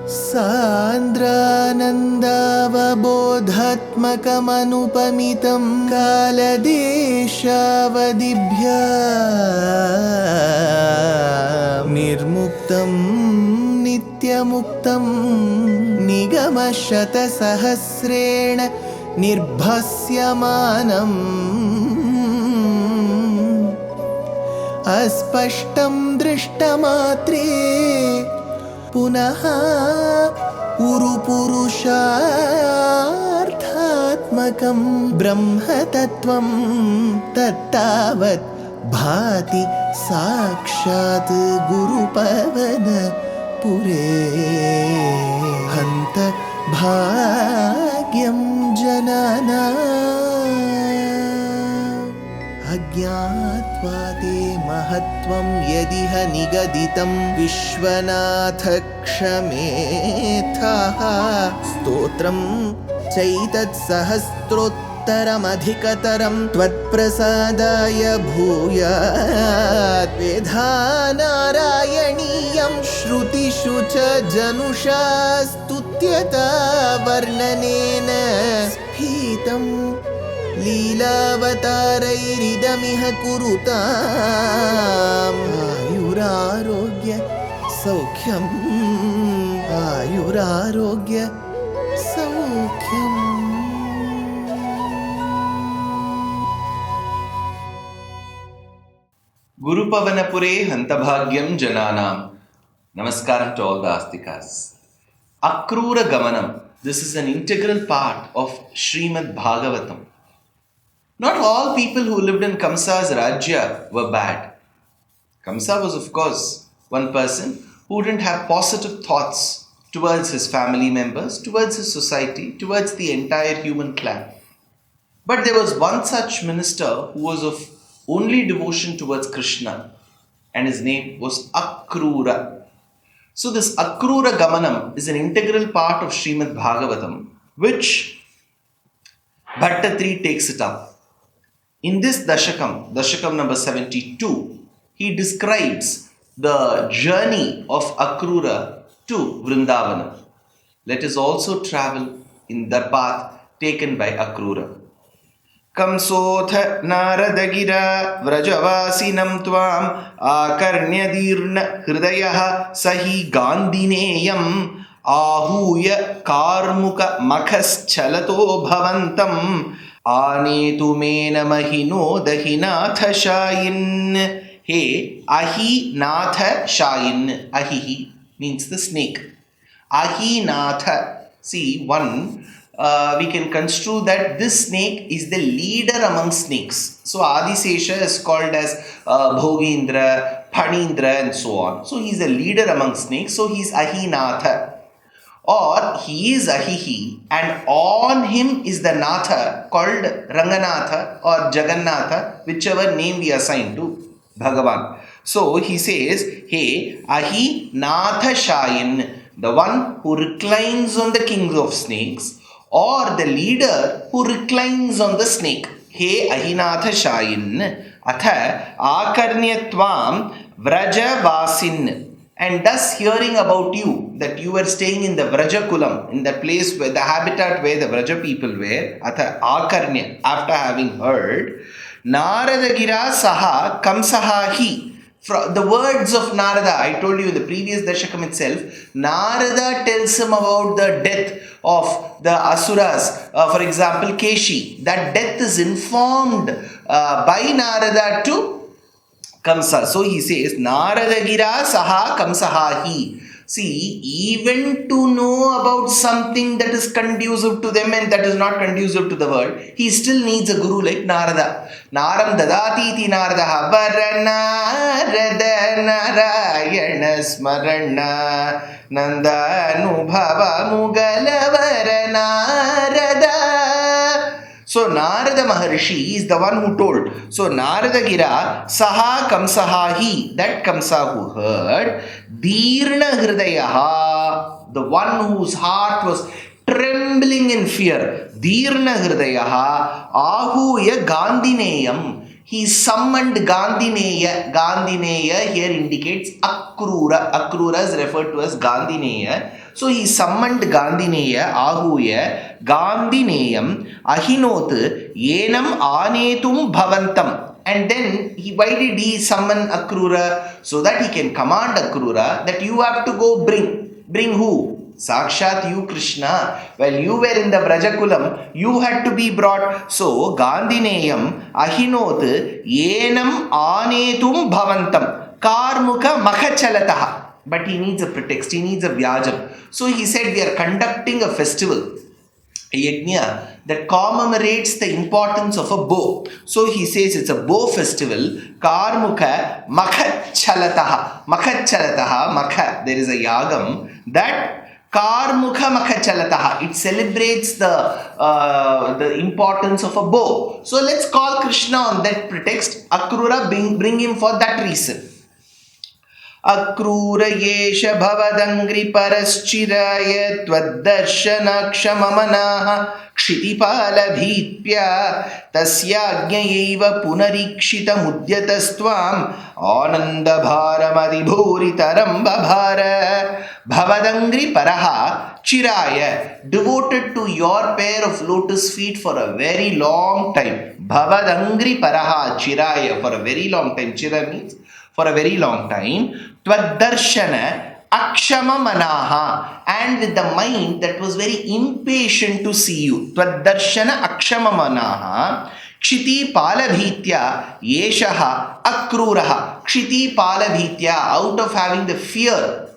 सान्द्रानन्दावबोधात्मकमनुपमितं कालदेशावदिभ्या निर्मुक्तं नित्यमुक्तं निगमशतसहस्रेण निर्भास्यमानम् अस्पष्टं दृष्टमात्रे पुनः उरुपुरुषार्थात्मकं ब्रह्मतत्त्वं तत्तावत् भाति साक्षात् गुरुपवनपुरे हन्त भाग्यं जनानाम् अज्ञात्वा ते महत्त्वं यदिह निगदितं विश्वनाथ क्षमेथः स्तोत्रं चैतत्सहस्रोत्तरमधिकतरं त्वत्प्रसादाय भूयात् वेधा नारायणीयं श्रुतिषु च जनुषा स्तुत्यता वर्णनेन स्फीतं लीलावतारैरिदमिह कुरुताम् आयुरारोग्य सौख्यम् आयुरारोग्य सौख्यम्. Guru Pavanapure Hantabhagyam Jananam. Namaskaram to all the Astikas. Akrura Gamanam. This is an integral part of Srimad Bhagavatam. Not all people who lived in Kamsa's Rajya were bad. Kamsa was, of course, one person who didn't have positive thoughts towards his family members, towards his society, towards the entire human clan. But there was one such minister who was of only devotion towards Krishna, and his name was Akrura. So this Akrura Gamanam is an integral part of Srimad Bhagavatam, which Bhaṭṭatiri takes it up. In this Dashakam number 72, he describes the journey of Akrura to Vrindavan. Let us also travel in the path taken by Akrura. Kamsotha Nārāyaṇa Vrajavasinam Tvam Akarnyadirna Hridayaha Sahi Gandhineyam Ahuya Karmuka Makhas Chalato Bhavantam Anetu Mena Mahino Dahinatha Shayin. Hey, Ahi Natha Shayin. Ahihi means the snake. Ahi Natha. See, we can construe that this snake is the leader among snakes. So Adisesha is called as Bhogindra, Phanindra and so on. So he is a leader among snakes. So he is Ahinatha. Or he is Ahihi, and on him is the Natha called Ranganatha or Jagannatha, whichever name we assign to Bhagavan. So he says, hey, Ahi Natha Shayin, the one who reclines on the king of snakes, or the leader who reclines on the snake. He Ahinatha Shayin, Atha Akarnyatvam Vraja Vasin. And thus hearing about you, that you were staying in the Vraja Kulam, in the place where the habitat where the Vraja people were, Atha Akarnya, after having heard, Naradagira Saha Kamsaha Hi. From the words of Narada, I told you in the previous Dashakam itself, Narada tells him about the death of the Asuras, for example Keshi. That death is informed by Narada to Kamsa. So he says, Naradagira Saha Kamsaha Hi. See, even to know about something that is conducive to them and that is not conducive to the world, he still needs a guru like Narada. Naram dadati iti Narada Varanarada Nārāyaṇa Smarana Nandanubhava Mugalavara Narada. So Narada Maharishi is the one who told. So Narada Gira Saha Kamsaha Hi, that Kamsa who heard, Dirna Hridayaha, the one whose heart was trembling in fear, Dirna Hridayaha Ahuya Gandhineyam, he summoned Gandhineya. Gandhineya here indicates Akrura. Akrura is referred to as Gandhineya. So he summoned Gandhineya, Ahuya, Gandhineyam, Ahinot, Yenam Anetum Bhavantam. And then, why did he summon Akrura? So that he can command Akrura that you have to go bring. Bring who? Sakshat you, Krishna. While you were in the Vrajakulam, you had to be brought. So, Gandhineyam, Ahinot, Yenam Anetum Bhavantam, Karmuka Makachalataha. But he needs a pretext, he needs a vyajam. So he said, we are conducting a festival, a yajna, that commemorates the importance of a bow. So he says it's a bow festival. Karmuka Makachalataha. Makachalataha, Makha, there is a yagam that Karmukha Makachalataha. It celebrates the importance of a bow. So let's call Krishna on that pretext. Akrura, bring him for that reason. Akrura yesha bhavadangri paraschiraya tvadarshana kshamamanaha kshitipala bhitpya tasyajnayaiva punarikshita mudyatastvām ananda bharamadibhuritaram babhara bhavadangri paraha chiraya, devoted to your pair of lotus feet for a very long time. Bhavadangri paraha chiraya, for a very long time. Chira means for a very long time. Tvadarshana akshama manaha, and with the mind that was very impatient to see you. Tvadarshana akshama manaha kshiti palabhitya yeshaha akruraha. Kshiti palabhitya, out of having the fear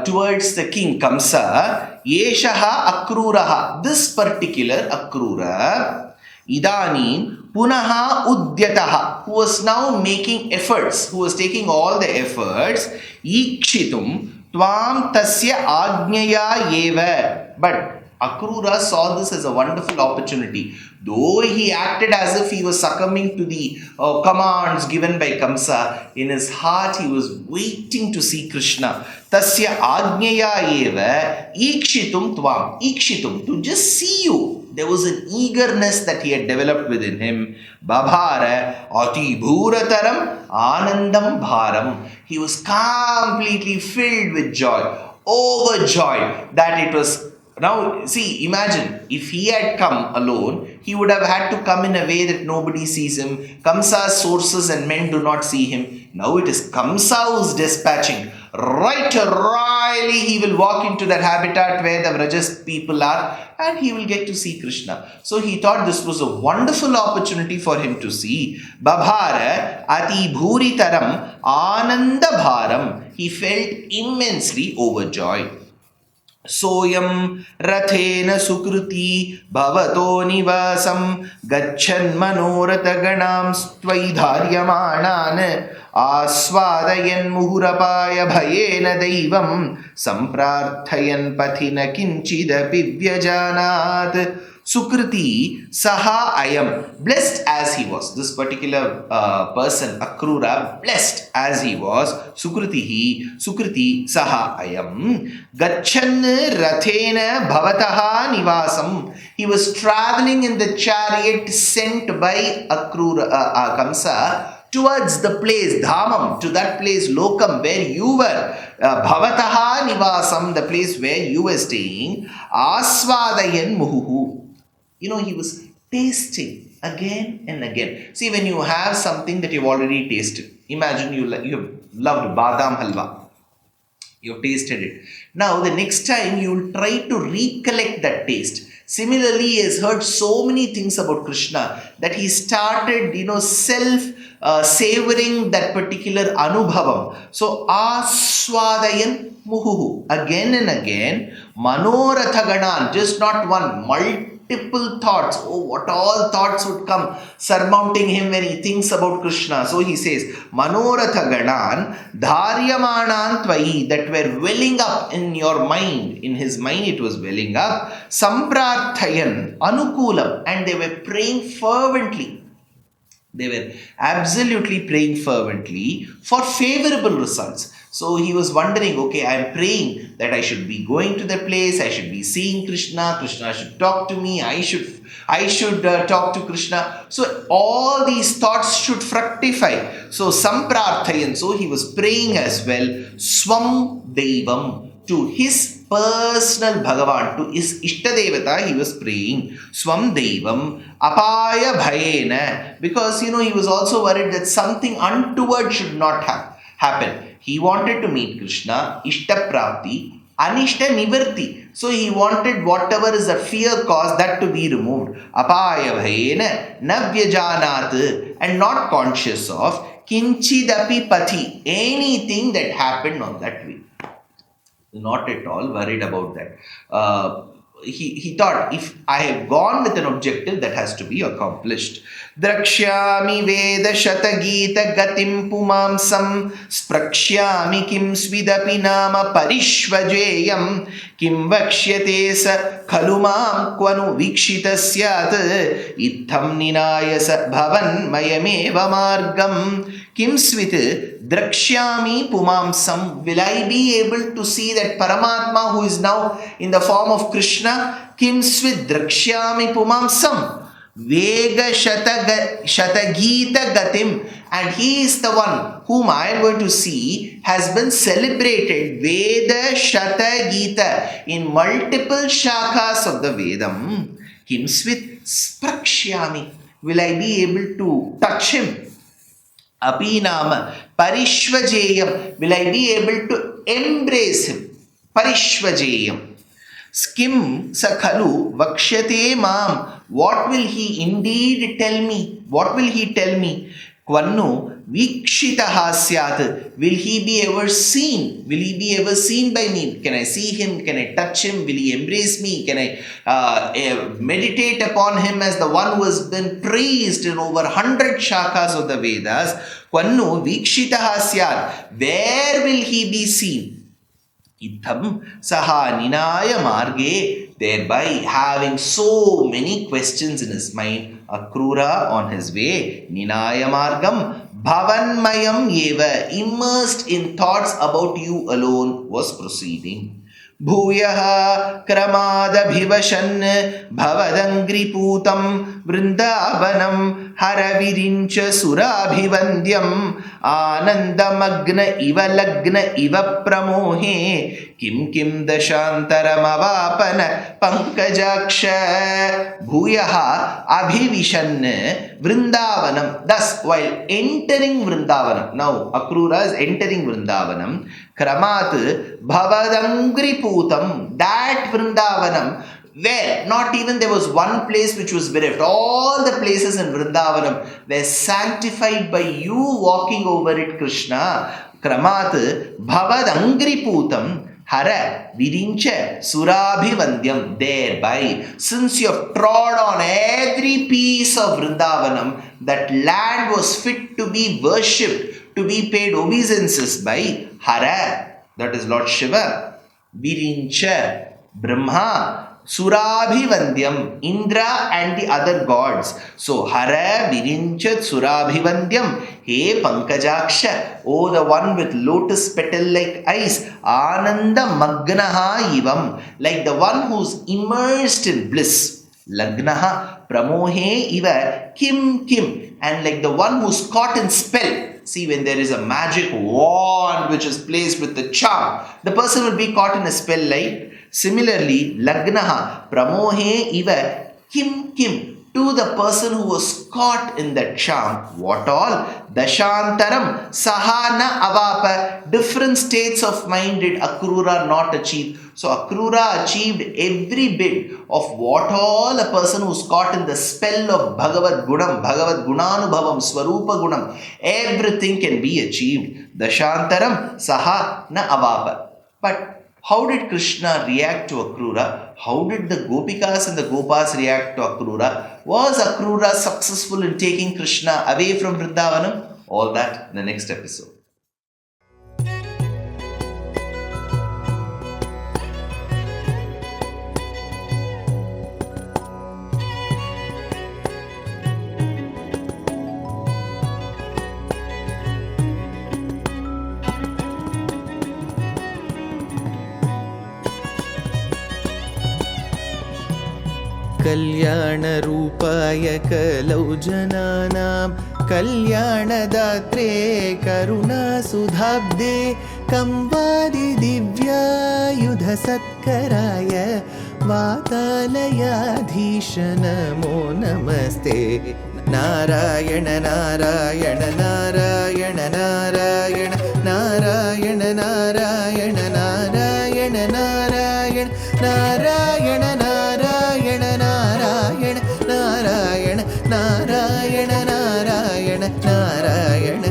towards the king Kamsa, yeshaha akruraha, this particular Akrura, idanim punaha udyataha, who was now making efforts, who was taking all the efforts, ikshitum tvam tasya ajnaya eva. But Akrura saw this as a wonderful opportunity. Though he acted as if he was succumbing to the commands given by Kamsa, in his heart he was waiting to see Krishna. Tasya ajnaya eva ikshitum tvam. Ikshitum, to just see you. There was an eagerness that he had developed within him. Babhara ati bhurataram anandam bharam. He was completely filled with joy, overjoyed that it was. Now, see, imagine, if he had come alone, he would have had to come in a way that nobody sees him. Kamsa's sources and men do not see him. Now it is Kamsa who is dispatching. Right royally, he will walk into that habitat where the Vrajas people are, and he will get to see Krishna. So he thought this was a wonderful opportunity for him to see. Babhara ati bhuritaram ananda bharam. He felt immensely overjoyed. Soyam rathena sukruti bhavato nivasam gachan manoratha ganam stvai dharyamanan aswadayan muhurapaya bhayena daivam samprarthayan pathina kinchidapi vyajanat. Sukruti saha ayam, blessed as he was. This particular person, Akrura, blessed as he was. Sukriti saha ayam. Gachan rathena bhavataha nivasam. He was traveling in the chariot sent by Akrura, Kamsa, towards the place, Dhamam, to that place, Lokam, where you were. Bhavataha nivasam, the place where you were staying. Aswadayan muhuhu. You know, he was tasting again and again. See, when you have something that you've already tasted, imagine you have loved badam halwa. You've tasted it. Now, the next time you will try to recollect that taste. Similarly, he has heard so many things about Krishna that he started, savoring that particular anubhavam. So, aswadayan muhuhu. Again and again, manorathaganan, just not one, multiple thoughts. Oh, what all thoughts would come surmounting him when he thinks about Krishna. So he says, manorathaganan dharyamanan tvai, that were welling up in your mind. In his mind it was welling up. Samprarthayan anukulam, and they were praying fervently. They were absolutely praying fervently for favorable results. So he was wondering, okay, I am praying that I should be going to the place, I should be seeing Krishna, Krishna should talk to me, I should talk to Krishna. So all these thoughts should fructify. So samprarthayan, so he was praying as well, swam devam, to his personal Bhagavan, to his Ishtadevata, he was praying, swam devam, apaya bhayena, because he was also worried that something untoward should not happen. He wanted to meet Krishna, Ishta Prapti, Anishta Nivarti. So he wanted whatever is the fear cause, that to be removed. Apaya bhayena, navyajanat, and not conscious of kinchidapi pati, anything that happened on that way. Not at all worried about that. He thought, if I have gone with an objective, that has to be accomplished. Drakshyami veda shatagita gatim pumamsam sprakshyami kim svidapi nama parishvajeyam kim vakshyate sa khalumam kvanu vikshita syat itham ninayasa bhavan mayameva margam kim svit drakshyami pumamsam. Will I be able to see that paramatma who is now in the form of Krishna? Kim svit drakshyami pumamsam vega shatagita gatim, and he is the one whom I am going to see has been celebrated Veda Shatagita in multiple shakas of the Vedam. Kim svit sprakshyami, will I be able to touch him? Apinama parishvajeyam, will I be able to embrace him? Parishvajeyam. Skim sakhalu vakshyate mam, what will he indeed tell me? What will he tell me? Kvannu vikshitaha syat, will he be ever seen? Will he be ever seen by me? Can I see him? Can I touch him? Will he embrace me? Can I meditate upon him as the one who has been praised in over 100 shakas of the Vedas? Kvannu vikshitaha syat, where will he be seen? Itham saha ninaya marge, thereby having so many questions in his mind, Akrura on his way, ninaya margam, bhavanmayam eva, immersed in thoughts about you alone, was proceeding. Bhuyaha kramadabhivashan bhavadangriputam vrindavanam haravirincha surabhivandyam anandamagna iva lagna iva pramohe kim dashantaramavapana pankajaksha. Bhuyaha abhivishan Vrindavanam. Thus, while entering Vrindavanam, now Akrura is entering Vrindavanam, Kramat Bhavadangri Putam, that Vrindavanam, where not even there was one place which was bereft. All the places in Vrindavanam were sanctified by you walking over it, Krishna. Kramat Bhavadangri Putam. Hara Virincha Surabhivandyam, thereby, since you have trod on every piece of Vrindavanam, that land was fit to be worshipped, to be paid obeisances by Hara, that is Lord Shiva, Virincha, Brahma, Surabhivandyam, Indra and the other gods. So, Hara Virinchat Surabhivandyam, He Pankajaksha, oh the one with lotus petal like eyes, Ananda Magnaha Ivam, like the one who's immersed in bliss. Lagnaha Pramohe Iva Kim, and like the one who's caught in spell. See, when there is a magic wand which is placed with the charm, the person will be caught in a spell like. Similarly, Lagnaha Pramohe Iva Kim, to the person who was caught in that charm. What all? Dashantaram Sahana Avapa. Different states of mind did Akrura not achieve. So Akrura achieved every bit of what all a person who's caught in the spell of Bhagavad Gunam, Bhagavad Gunanubhavam, Swarupa Gunam. Everything can be achieved. Dashantaram Sahana Avapa. But how did Krishna react to Akrura? How did the Gopikas and the Gopas react to Akrura? Was Akrura successful in taking Krishna away from Vrindavanam? All that in the next episode. कल्याणरूपाय कलौ जनानां कल्याणदात्रे करुणासुधाब्दे कंवादिदिव्यायुधसत्कराय वातालयाधीश नमो नमस्ते। नारायण नारायण नारायण नारायण नारायण नारायण नारायण नारायण नारायण नारायण नारायण नारायण नारायण नारायण नारायण